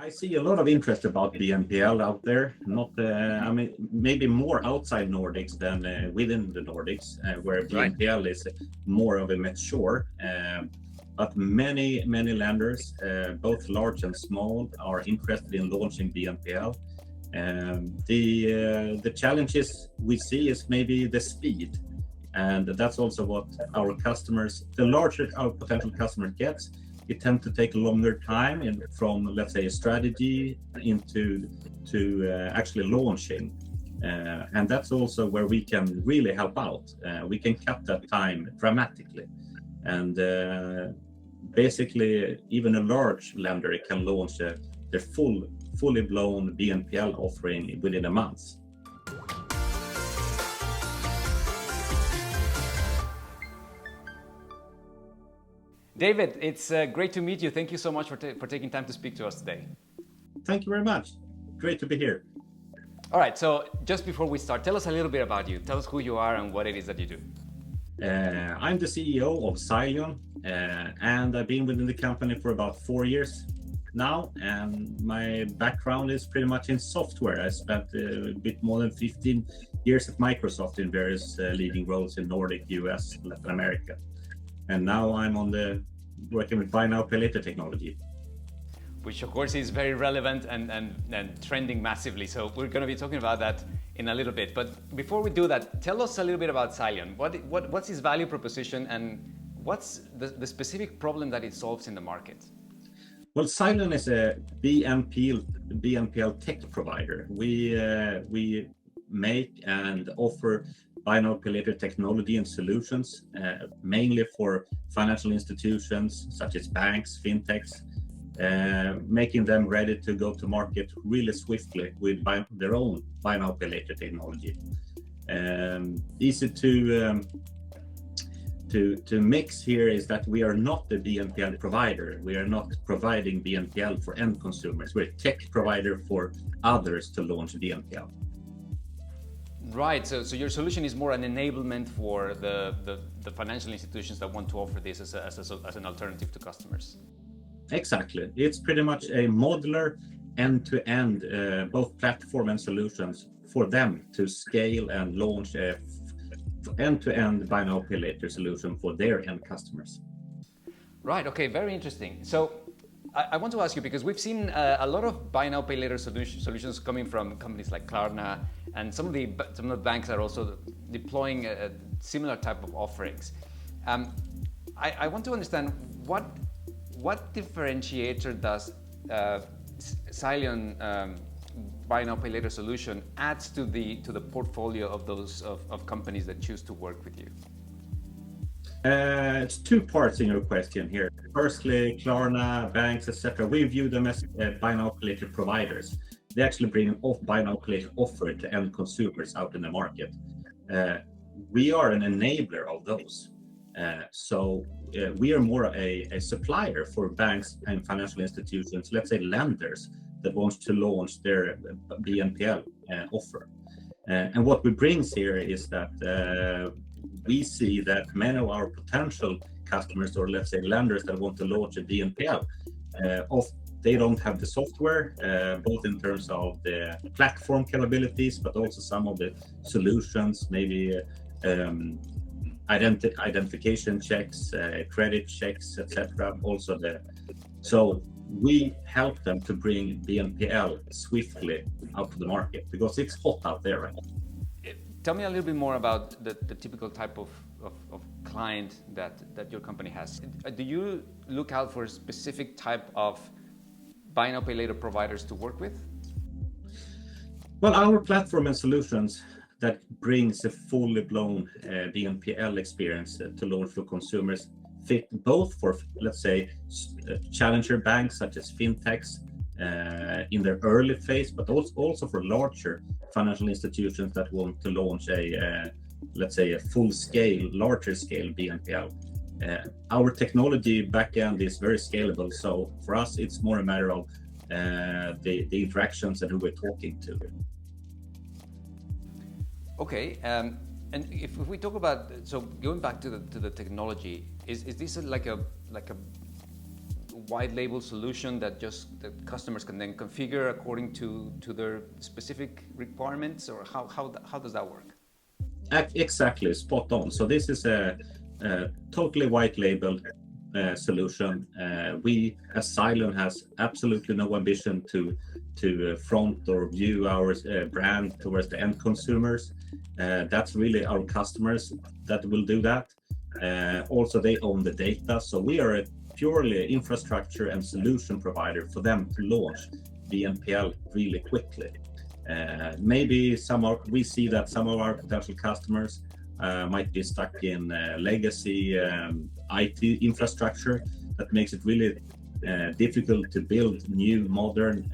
I see a lot of interest about BNPL out there. Not, I mean, maybe more outside Nordics than within the Nordics, where Right. BNPL is more of a mature. But many lenders, both large and small, are interested in launching BNPL. The challenges we see is maybe the speed, and that's also what our customers, the larger our potential customer gets, it tends to take longer time from, let's say, a strategy into actually launching. And that's also where we can really help out. We can cut that time dramatically. And basically, even a large lender can launch their fully blown BNPL offering within a month. David, it's great to meet you. Thank you so much for taking time to speak to us today. Thank you very much. Great to be here. All right, so just before we start, tell us a little bit about you. Tell us who you are and what it is that you do. I'm the CEO of Sileon, and I've been within the company for about 4 years now. And my background is pretty much in software. I spent a bit more than 15 years at Microsoft in various leading roles in Nordic, US, Latin America. And now I'm working with buy now, pay later technology. Which of course is very relevant and trending massively. So we're going to be talking about that in a little bit. But before we do that, tell us a little bit about Sileon. What's its value proposition and what's the specific problem that it solves in the market? Well, Sileon is a BNPL tech provider. We make and offer buy now, pay later technology and solutions, mainly for financial institutions such as banks, fintechs, making them ready to go to market really swiftly with their own buy now, pay later technology. Easy to mix here is that we are not the BNPL provider. We are not providing BNPL for end consumers. We're a tech provider for others to launch BNPL. Right, so your solution is more an enablement for the financial institutions that want to offer this as an alternative to customers. Exactly. It's pretty much a modular end-to-end, both platform and solutions for them to scale and launch a end-to-end buy now, pay later solution for their end customers. Right, okay, very interesting. So I want to ask you, because we've seen a lot of buy now, pay later solutions coming from companies like Klarna, and some of the banks are also deploying a similar type of offerings. I want to understand what differentiator does Sileon buy now, pay later solution adds to the portfolio of those of companies that choose to work with you? It's two parts in your question here. Firstly, Klarna, banks, etc. We view them as buy now, pay later providers. They actually bring an buy now, pay later offer to end consumers out in the market. We are an enabler of those. So we are more a supplier for banks and financial institutions, let's say lenders that want to launch their BNPL offer. And what we bring here is that we see that many of our potential customers, or let's say lenders that want to launch a BNPL, they don't have the software, both in terms of the platform capabilities, but also some of the solutions, maybe identification checks, credit checks, etc. So we help them to bring BNPL swiftly out to the market because it's hot out there right now. Tell me a little bit more about the typical type of client that your company has. Do you look out for a specific type of buy now, pay later providers to work with? Well, our platform and solutions that brings a fully blown BNPL experience to launch for consumers fit both for, let's say, challenger banks such as fintechs in their early phase, but also for larger financial institutions that want to launch let's say a full-scale, larger scale BNPL. Our technology backend is very scalable, so for us it's more a matter of the interactions and who we're talking to. Okay, and if we talk about, so going back to the technology, is this like a white label solution that customers can then configure according to their specific requirements, or how does that work? Exactly, spot on. So this is a totally white labeled solution. We, as Sileon, has absolutely no ambition to front or view our brand towards the end consumers. That's really our customers that will do that. Also, they own the data, so we are a purely infrastructure and solution provider for them to launch BNPL really quickly. Maybe we see that some of our potential customers might be stuck in legacy IT infrastructure that makes it really difficult to build new modern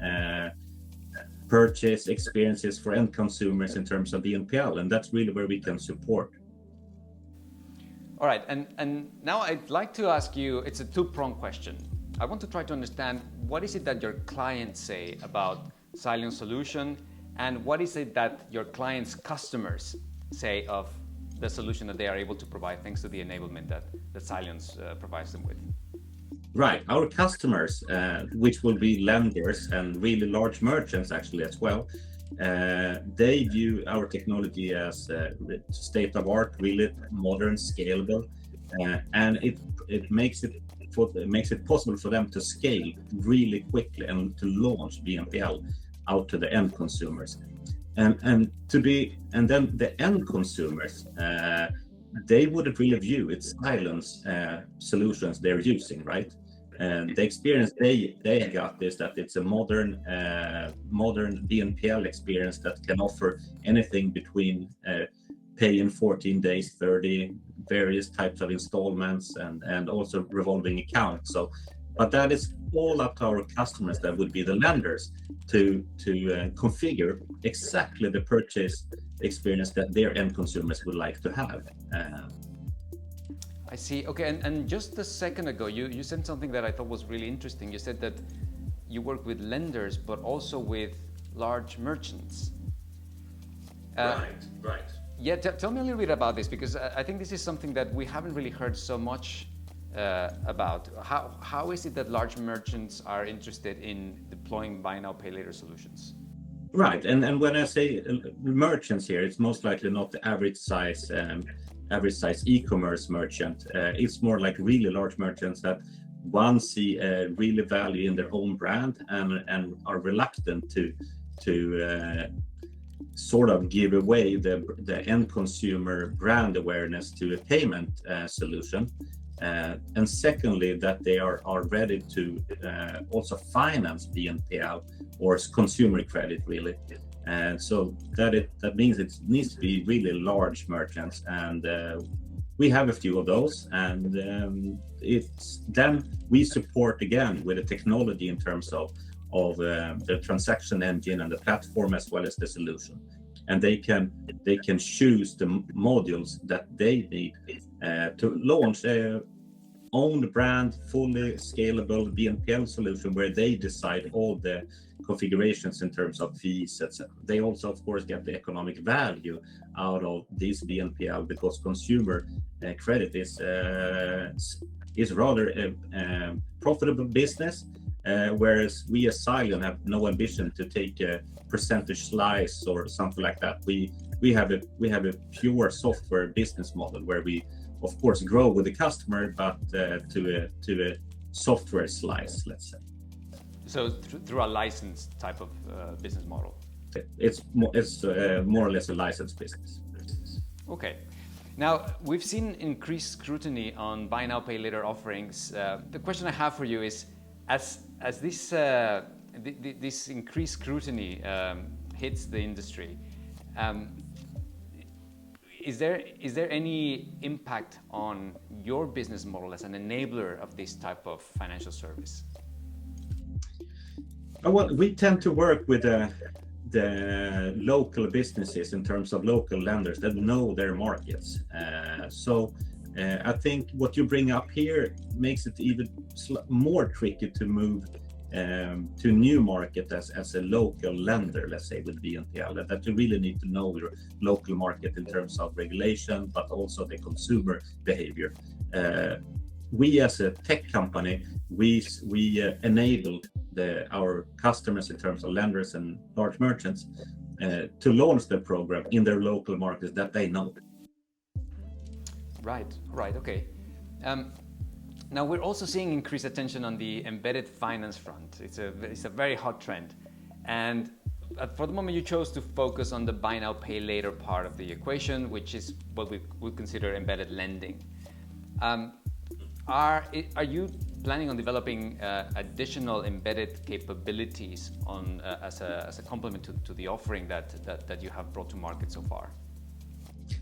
purchase experiences for end consumers in terms of BNPL, and that's really where we can support. All right, and now I'd like to ask you, it's a two-pronged question. I want to try to understand what is it that your clients say about Sileon solution, and what is it that your clients' customers say of the solution that they are able to provide thanks to the enablement that Sileon provides them with. Right, our customers, which will be lenders and really large merchants actually as well, they view our technology as state of art, really modern, scalable, and it makes it possible for them to scale really quickly and to launch BNPL out to the end consumers. And then the end consumers, they wouldn't really view it's Sileon's solutions they're using, right? And the experience they got is that it's a modern BNPL experience that can offer anything between pay in 14 days, 30, various types of installments, and also revolving accounts. So, but that is all up to our customers, that would be the lenders, to configure exactly the purchase experience that their end consumers would like to have. I see. Okay, and just a second ago, you said something that I thought was really interesting. You said that you work with lenders, but also with large merchants. Right. Yeah, tell me a little bit about this, because I think this is something that we haven't really heard so much about. How is it that large merchants are interested in deploying buy now, pay later solutions? Right, and when I say merchants here, it's most likely not the average size e-commerce merchant. It's more like really large merchants that see really value in their own brand and are reluctant to sort of give away the end consumer brand awareness to a payment solution. And secondly, that they are ready to also finance BNPL or consumer credit, really. And so that means it needs to be really large merchants, and we have a few of those, and then we support again with the technology in terms of the transaction engine and the platform, as well as the solution, and they can choose the modules that they need to launch their own brand, fully scalable BNPL solution, where they decide all the configurations in terms of fees, etc. They also, of course, get the economic value out of this BNPL, because consumer credit is rather a profitable business, whereas we as Sileon have no ambition to take a percentage slice or something like that. We have a pure software business model where we, of course, grow with the customer, but to a software slice, let's say. So through a license type of business model. It's more or less a licensed business. Okay. Now, we've seen increased scrutiny on buy now, pay later offerings. The question I have for you is, as this increased scrutiny hits the industry, is there any impact on your business model as an enabler of this type of financial service? Well, we tend to work with the local businesses in terms of local lenders that know their markets. So I think what you bring up here makes it even more tricky to move to new market as a local lender, let's say, with BNPL, that you really need to know your local market in terms of regulation, but also the consumer behavior. We as a tech company, we enable our customers in terms of lenders and large merchants to launch the program in their local markets that they know. Right, okay. Now we're also seeing increased attention on the embedded finance front. It's a very hot trend, and for the moment you chose to focus on the buy now pay later part of the equation, which is what we would consider embedded lending. Are you planning on developing additional embedded capabilities as a complement to the offering that you have brought to market so far?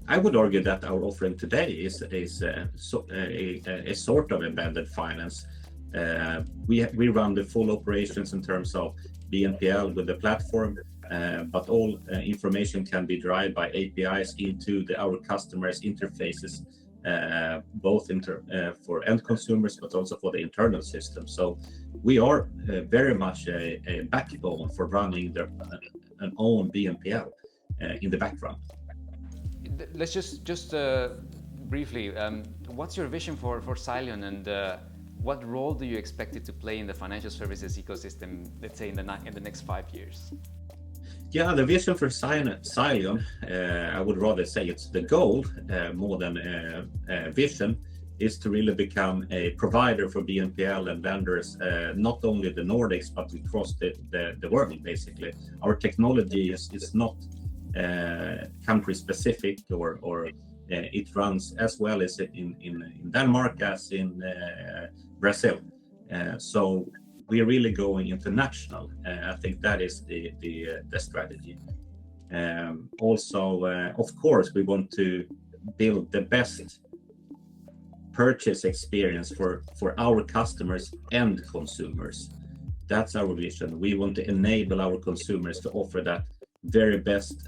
I would argue that our offering today is a sort of embedded finance. We run the full operations in terms of BNPL with the platform, but all information can be derived by APIs into our customers' interfaces, both for end consumers, but also for the internal system. So we are very much a backbone for running an own BNPL in the background. Let's just briefly, what's your vision for Sileon, and what role do you expect it to play in the financial services ecosystem, let's say in the next 5 years? Yeah, the vision for Sileon, I would rather say it's the goal more than a vision, is to really become a provider for BNPL and lenders, not only the Nordics, but across the world, basically. Our technology is not country specific, or it runs as well as in Denmark as in Brazil. So we're really going international. I think that is the strategy. Also, of course, we want to build the best purchase experience for our customers and consumers. That's our vision. We want to enable our consumers to offer that very best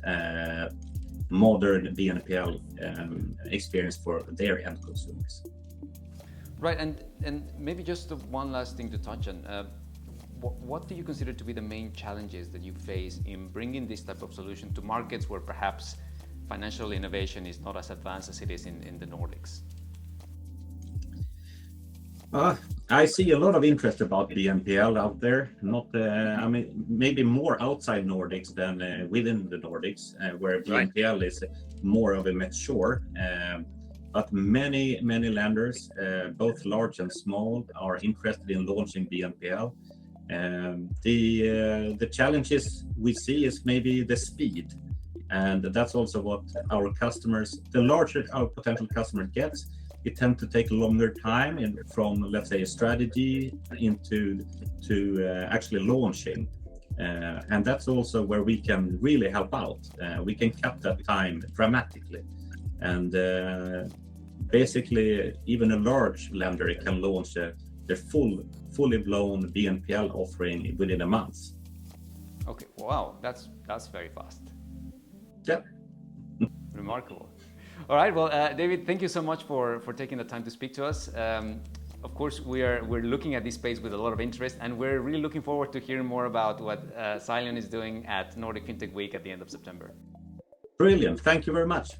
modern BNPL experience for their end consumers. Right, and maybe just one last thing to touch on. What do you consider to be the main challenges that you face in bringing this type of solution to markets where perhaps financial innovation is not as advanced as it is in the Nordics? I see a lot of interest about BNPL out there. Not, I mean, maybe more outside Nordics than within the Nordics, where BNPL is more of a mature. But many lenders, both large and small, are interested in launching BNPL. The challenges we see is maybe the speed, and that's also what our customers, the larger our potential customer gets, it tends to take a longer time from, let's say, a strategy into actually launching. And that's also where we can really help out. We can cut that time dramatically. And basically, even a large lender can launch their fully blown BNPL offering within a month. Okay, wow, that's very fast. Yeah. Remarkable. All right, well, David, thank you so much for taking the time to speak to us. Of course, we're looking at this space with a lot of interest, and we're really looking forward to hearing more about what Sileon is doing at Nordic Fintech Week at the end of September. Brilliant. Thank you very much.